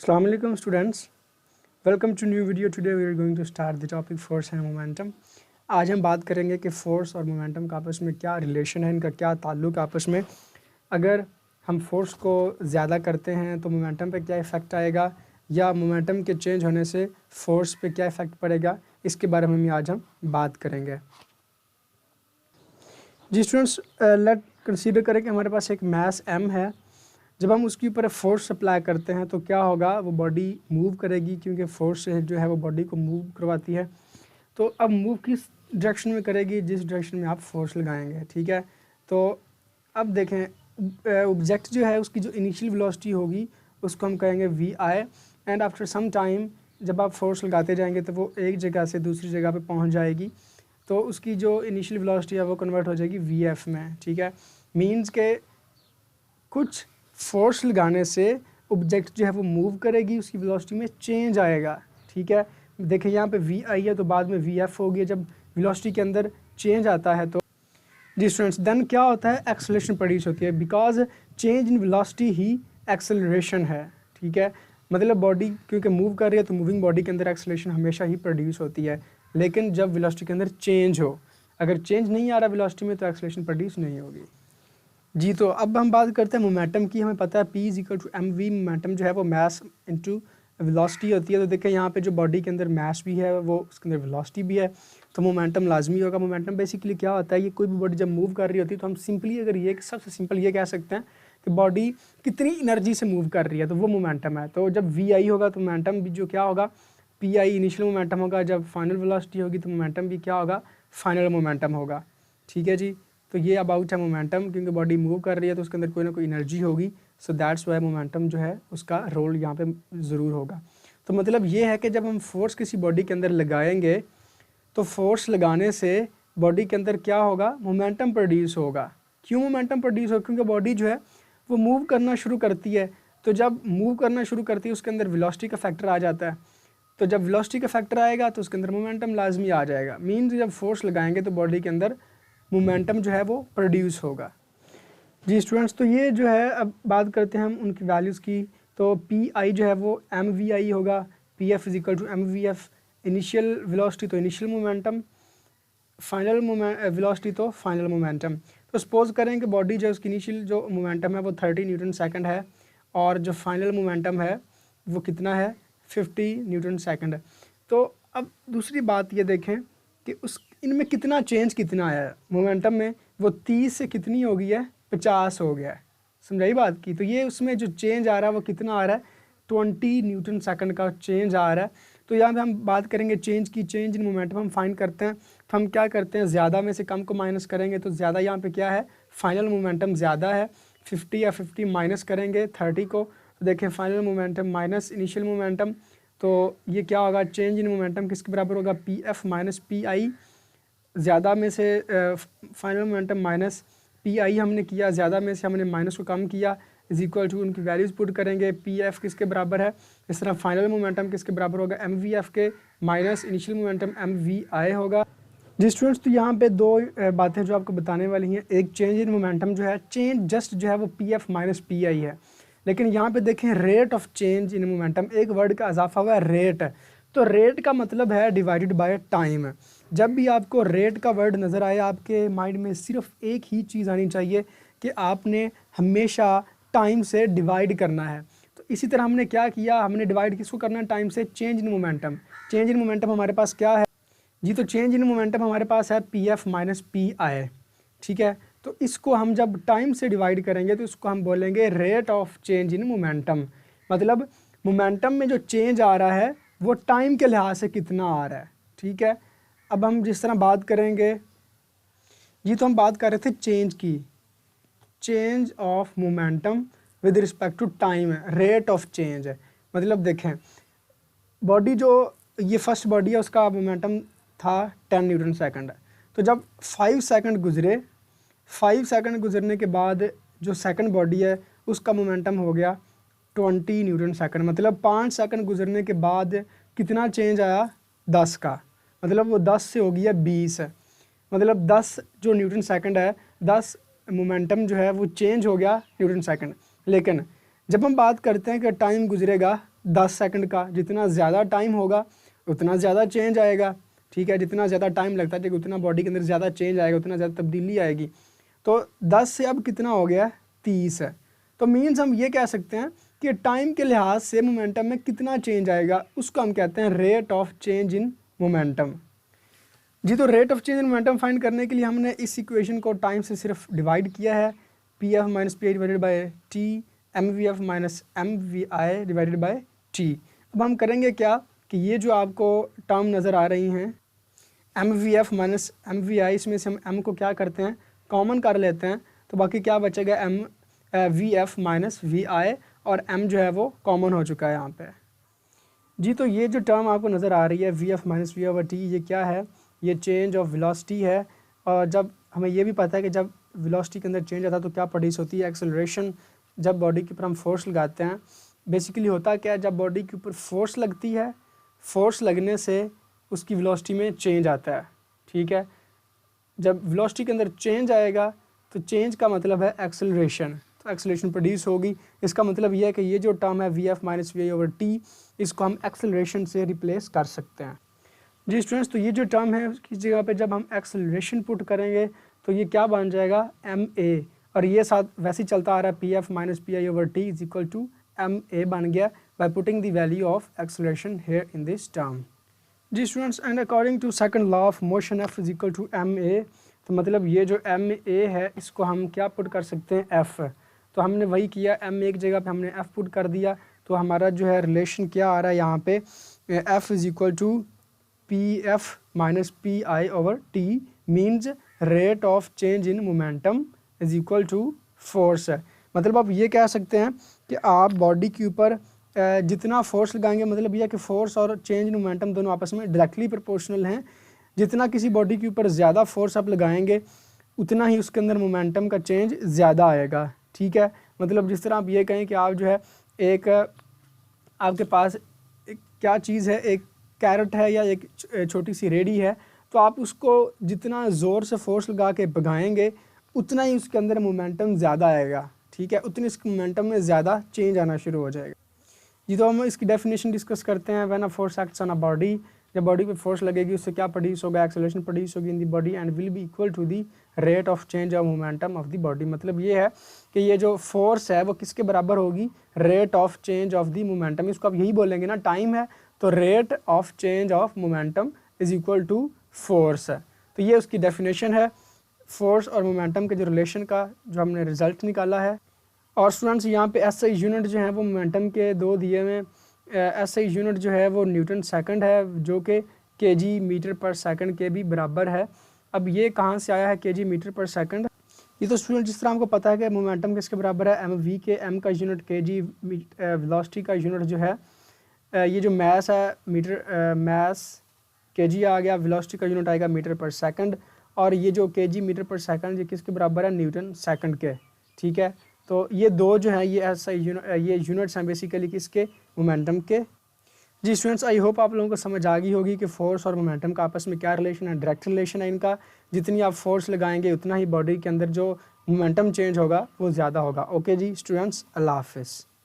Assalamu alaikum students, welcome to new video. Today we are going to start the topic force and momentum. आज हम बात करेंगे कि force और momentum का आपस में क्या रिलेशन है, इनका क्या ताल्लुक आपस में। अगर हम फोर्स को ज़्यादा करते हैं तो मोमेंटम पे क्या इफ़ेक्ट आएगा, या मोमेंटम के चेंज होने से फोर्स पे क्या इफ़ेक्ट पड़ेगा, इसके बारे में आज हम बात करेंगे। जी स्टूडेंट्स, लेट कंसीडर करें कि हमारे पास एक मास m है। जब हम उसके ऊपर फोर्स अप्लाई करते हैं तो क्या होगा, वो बॉडी मूव करेगी, क्योंकि फोर्स जो है वो बॉडी को मूव करवाती है। तो अब मूव किस डायरेक्शन में करेगी, जिस डायरेक्शन में आप फोर्स लगाएंगे, ठीक है। तो अब देखें, ऑब्जेक्ट जो है उसकी जो इनिशियल वेलोसिटी होगी उसको हम कहेंगे v i, and after some time जब आप फोर्स लगाते जाएंगे तो वो एक जगह से दूसरी जगह पे पहुंच जाएगी, तो उसकी जो इनिशियल वेलोसिटी है वो कन्वर्ट हो जाएगी वी एफ में, ठीक है। मीन्स के कुछ फोर्स लगाने से ऑब्जेक्ट जो है वो मूव करेगी, उसकी वेलोसिटी में चेंज आएगा, ठीक है। देखिए यहाँ पे वी आई है तो बाद में वी एफ होगी। जब वेलोसिटी के अंदर चेंज आता है तो जी स्टूडेंट्स, देन क्या होता है, एक्सेलरेशन प्रोड्यूस होती है, because change in velocity he acceleration है, ठीक है। मतलब बॉडी क्योंकि मूव कर रही है तो मूविंग बॉडी के अंदर एक्सेलरेशन हमेशा ही प्रोड्यूस होती है, लेकिन जब वेलोसिटी के अंदर चेंज हो, अगर चेंज नहीं आ रहा वेलोसिटी में तो एक्सेलरेशन प्रोड्यूस नहीं होगी। जी तो अब हम बात करते हैं मोमेंटम की। हमें पता है P is equal to m v, momentum जो है वो मास इनटू वेलोसिटी होती है। तो देखें यहाँ पे जो बॉडी के अंदर मास भी है वो उसके अंदर वेलोसिटी भी है, तो मोमेंटम लाजमी होगा। मोमेंटम बेसिकली क्या होता है, ये कोई भी बॉडी जब मूव कर रही होती है तो हम सिंपली अगर ये सबसे सिंपल ये कह सकते हैं कि बॉडी कितनी एनर्जी से मूव कर रही है, तो वो मोमेंटम है। तो जब वी आई होगा तो मोमेंटम भी जो क्या होगा, पी आई इनिशियल मोमेंटम होगा। जब फाइनल वेलोसिटी होगी तो मोमेंटम भी क्या होगा, फाइनल मोमेंटम होगा, ठीक है जी। तो ये अबाउट है मोमेंटम, क्योंकि बॉडी मूव कर रही है तो उसके अंदर कोई ना कोई एनर्जी होगी, सो दैट्स वाई मोमेंटम जो है उसका रोल यहाँ पे ज़रूर होगा। तो मतलब ये है कि जब हम फोर्स किसी बॉडी के अंदर लगाएंगे तो फोर्स लगाने से बॉडी के अंदर क्या होगा, मोमेंटम प्रोड्यूस होगा। क्यों मोमेंटम प्रोड्यूस होगा, क्योंकि बॉडी जो है वो मूव करना शुरू करती है। तो जब मूव करना शुरू करती है उसके अंदर वेलोसिटी का फैक्टर आ जाता है, तो जब वेलोसिटी का फैक्टर आएगा तो उसके अंदर मोमेंटम लाजमी आ जाएगा। मीन्स जब फोर्स लगाएंगे तो बॉडी के अंदर मोमेंटम जो है वो प्रोड्यूस होगा। जी स्टूडेंट्स, तो ये जो है अब बात करते हैं हम उनकी वैल्यूज़ की। तो पी आई जो है वो एम वी आई होगा, p f is equal to m we f. Initial velocity तो इनिशियल मोमेंटम, फाइनल वेलोसिटी तो फाइनल मोमेंटम। तो सपोज करें कि बॉडी जो है उसकी इनिशियल जो मोमेंटम है वो 30 न्यूटन सेकंड है, और जो फाइनल मोमेंटम है वो कितना है, 50 न्यूटन सेकंड है। तो अब दूसरी बात ये देखें कि उस इनमें कितना चेंज कितना आया है मोमेंटम में, वो 30 से कितनी हो गई है, 50 हो गया है। समझाई बात की। तो ये उसमें जो चेंज आ रहा है वो कितना आ रहा है, 20 न्यूटन सेकंड का चेंज आ रहा है। तो यहाँ पे हम बात करेंगे चेंज की। चेंज इन मोमेंटम हम फाइंड करते हैं तो हम क्या करते हैं, ज़्यादा में से कम को माइनस करेंगे। तो ज़्यादा यहाँ पे क्या है, फाइनल मोमेंटम ज़्यादा है, 50 या 50 माइनस करेंगे 30 को, तो देखें final momentum minus initial momentum. तो ये क्या होगा, चेंज इन मोमेंटम किसके बराबर होगा, पी एफ माइनस पी आई। ज़्यादा में से फाइनल मोमेंटम माइनस पी आई हमने किया, ज़्यादा में से हमने माइनस को कम किया, इज इक्वल टू उनकी वैल्यूज़ पुट करेंगे। पी एफ किसके बराबर है, इस तरह फाइनल मोमेंटम किसके बराबर होगा, एम वी एफ के minus initial momentum M we आई होगा। जी स्टूडेंट्स, तो यहाँ पे दो बातें जो आपको बताने वाली हैं। एक चेंज इन मोमेंटम जो है, चेंज जस्ट जो है वो पी एफ माइनस पी आई है, लेकिन यहाँ पे देखें rate of change in momentum, एक वर्ड का इजाफा हुआ है रेट। तो रेट का मतलब है डिवाइडेड बाय टाइम। जब भी आपको रेट का वर्ड नज़र आए आपके माइंड में सिर्फ एक ही चीज़ आनी चाहिए कि आपने हमेशा टाइम से डिवाइड करना है। तो इसी तरह हमने क्या किया, हमने डिवाइड किसको करना है, टाइम से। Change in momentum, change in momentum हमारे पास क्या है जी, तो चेंज इन मोमेंटम हमारे पास है पी एफ माइनस पी आई, ठीक है। तो इसको हम जब टाइम से डिवाइड करेंगे तो इसको हम बोलेंगे rate of change in momentum. मतलब मोमेंटम में जो चेंज आ रहा है वो टाइम के लिहाज से कितना आ रहा है, ठीक है। अब हम जिस तरह बात करेंगे जी, तो हम बात कर रहे थे चेंज की, change of momentum with respect to time है, रेट ऑफ चेंज है। मतलब देखें बॉडी जो ये फर्स्ट बॉडी है उसका मोमेंटम था 10 न्यूटन सेकंड, तो जब 5 सेकंड गुजरे, 5 सेकंड गुजरने के बाद जो सेकंड बॉडी है उसका मोमेंटम हो गया 20 न्यूटन सेकंड। मतलब 5 सेकंड गुजरने के बाद कितना चेंज आया, 10 का। मतलब वो 10 से हो गया 20, मतलब 10 जो न्यूटन सेकंड है, 10 मोमेंटम जो है वो चेंज हो गया न्यूटन सेकंड। लेकिन जब हम बात करते हैं कि टाइम गुजरेगा 10 सेकंड का, जितना ज़्यादा टाइम होगा उतना ज़्यादा चेंज आएगा, ठीक है, जितना ज़्यादा टाइम लगता है उतना बॉडी के अंदर ज़्यादा चेंज आएगा, उतना ज़्यादा तब्दीली आएगी। तो 10 से अब कितना हो गया, 30 है। तो मीन्स हम ये कह सकते हैं कि टाइम के लिहाज से मोमेंटम में कितना चेंज आएगा, उसको हम कहते हैं rate of change in momentum. जी, तो rate of change in momentum find करने के लिए हमने इस इक्वेशन को टाइम से सिर्फ डिवाइड किया है, p f minus p i divided by t, m V F minus M we i divided by t. अब हम करेंगे क्या कि ये जो आपको टर्म नज़र आ रही हैं M V F minus M we I, इसमें से हम एम को क्या करते हैं, कॉमन कर लेते हैं, तो बाकी क्या बचेगा, M V F minus we I, और एम जो है वो कॉमन हो चुका है यहाँ पे। जी, तो ये जो टर्म आपको नज़र आ रही है v F minus v over t, ये क्या है, ये चेंज ऑफ वेलोसिटी है। और जब हमें ये भी पता है कि जब वेलोसिटी के अंदर चेंज आता है तो क्या प्रोड्यूस होती है, एक्सेलरेशन। जब बॉडी के ऊपर हम फोर्स लगाते हैं, बेसिकली होता क्या है, जब बॉडी के ऊपर फोर्स लगती है, फोर्स लगने से उसकी वेलोसिटी में चेंज आता है, ठीक है। जब वेलोसिटी के अंदर चेंज आएगा तो चेंज का मतलब है एक्सेलरेशन, तो एक्सेलरेशन प्रोड्यूस होगी। इसका मतलब यह है कि ये जो टर्म है v F minus we i over t, इसको हम एक्सेलरेशन से रिप्लेस कर सकते हैं। जी स्टूडेंट्स, तो ये जो टर्म है उसकी जगह पे जब हम एक्सेलरेशन पुट करेंगे तो ये क्या बन जाएगा, एम ए, और ये साथ वैसे ही चलता आ रहा है, p f minus p i over t is equal to m a बन गया by putting the value of acceleration here in this term. जी students, and according to second law of motion f is equal to m a, तो मतलब ये जो M A है इसको हम क्या पुट कर सकते हैं, एफ। तो हमने वही किया, एम ए की जगह पे हमने एफ पुट कर दिया, तो हमारा जो है रिलेशन क्या आ रहा है यहाँ पे, f is equal to p f minus p i over t, means rate of change in momentum is equal to force है। मतलब आप ये कह सकते हैं कि आप बॉडी के ऊपर जितना फोर्स लगाएंगे, मतलब यह कि फोर्स और चेंज इन मोमेंटम दोनों आपस में डायरेक्टली प्रोपोर्शनल हैं। जितना किसी बॉडी के ऊपर ज़्यादा फोर्स आप लगाएंगे उतना ही उसके अंदर मोमेंटम का चेंज ज़्यादा आएगा, ठीक है। मतलब जिस तरह आप ये कहें कि आप जो है एक आपके पास एक क्या चीज़ है, एक कैरेट है या एक छोटी सी रेडी है, तो आप उसको जितना ज़ोर से फोर्स लगा के भगाएंगे उतना ही उसके अंदर मोमेंटम ज़्यादा आएगा, ठीक है, उतनी इसके मोमेंटम में ज़्यादा चेंज आना शुरू हो जाएगा। ये तो हम इसकी डेफिनेशन डिस्कस करते हैं, when a force acts on a body, जब बॉडी पे फोर्स लगेगी उससे क्या प्रोड्यूस होगा, एक्सेलरेशन प्रोड्यूस होगी in the body and will be equal to the rate of change of momentum of the body. मतलब ये है कि ये जो फोर्स है वो किसके बराबर होगी, rate of change of the momentum. इसको आप यही बोलेंगे ना, टाइम है तो rate of change of momentum is equal to force है। तो ये उसकी डेफिनेशन है फोर्स और मोमेंटम के जो रिलेशन का जो हमने रिजल्ट निकाला है। और स्टूडेंट्स यहाँ पे एसआई यूनिट जो है वो मोमेंटम के दो दिए हुए, एसआई यूनिट जो है वो न्यूटन सेकंड है, जो कि केजी मीटर पर सेकंड के भी बराबर है। अब ये कहाँ से आया है केजी मीटर पर सेकंड, ये तो स्टूडेंट जिस तरह हमको पता है कि मोमेंटम किसके बराबर है, एम वी के, एम का यूनिट केजी, वेलोसिटी का यूनिट जो है ये जो मैस है मीटर, मैस केजी आ गया, वेलोसिटी का यूनिट आएगा मीटर पर सेकंड, और ये जो केजी मीटर पर सेकंड ये किसके बराबर है, न्यूटन सेकंड के, ठीक है। तो ये दो जो हैं ये ऐसा ये यूनिट्स हैं बेसिकली किसके, मोमेंटम के। जी स्टूडेंट्स, आई होप आप लोगों को समझ आ गई होगी कि फोर्स और मोमेंटम का आपस में क्या रिलेशन है, डायरेक्ट रिलेशन है इनका। जितनी आप फोर्स लगाएंगे उतना ही बॉडी के अंदर जो मोमेंटम चेंज होगा वो ज़्यादा होगा। ओके जी स्टूडेंट्स, अल्लाह हाफिज़।